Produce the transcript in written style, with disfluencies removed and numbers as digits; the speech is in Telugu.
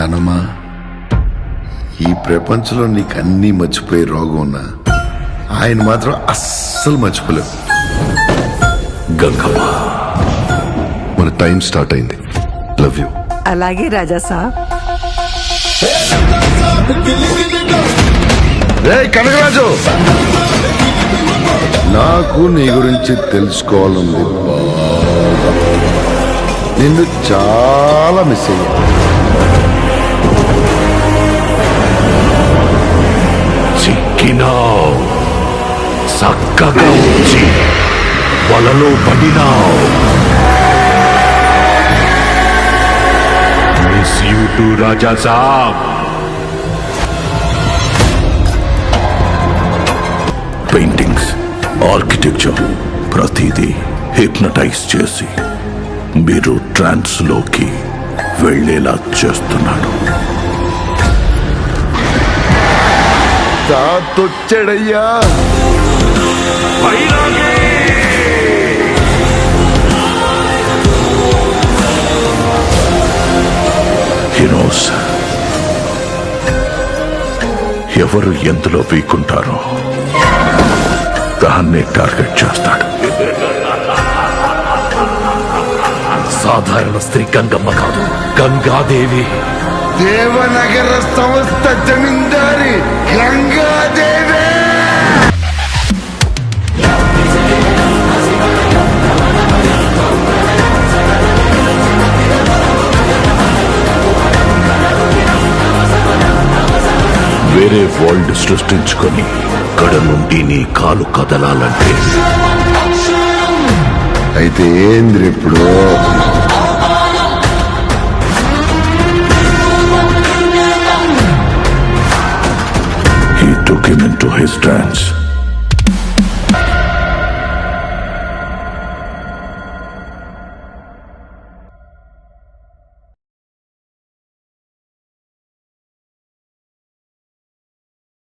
జానమ్మా, ఈ ప్రపంచంలో నీకు అన్నీ మర్చిపోయే రోగం ఉన్నా ఆయన మాత్రం అస్సలు మర్చిపోలేవు. గంగమ్మ, మన టైం స్టార్ట్ అయింది. Love you. అలాగే రాజా సాబ్. కనకరాజు, నాకు నీ గురించి తెలుసుకోవాలంది. నిన్ను చాలా మిస్ అయ్యా. చిక్కినావు, చక్కగా వచ్చి వలలో పడినావు. Miss you too Raja Saab. Paintings, architecture ప్రతిదీ హిప్నటైజ్ చేసి మీరు ట్రాన్స్ లోకి వెళ్ళేలా చేస్తున్నాడు. తాతొచ్చాడయ్యా. హీరోస్ ఎవరు ఎందులో వీకుంటారో దాన్నే టార్గెట్ చేస్తాడు. సాధారణ స్త్రీ గంగమ్మ కాదు, గంగాదేవి. దేవనగర సంస్థ జమీందారి గంగాదేవి. వేరే వరల్డ్ సృష్టించుకొని ఇక్కడ నుండి నీ కాలు కదలాలంటే అయితే ఏంద్రి ఇప్పుడు? He took him into his trance.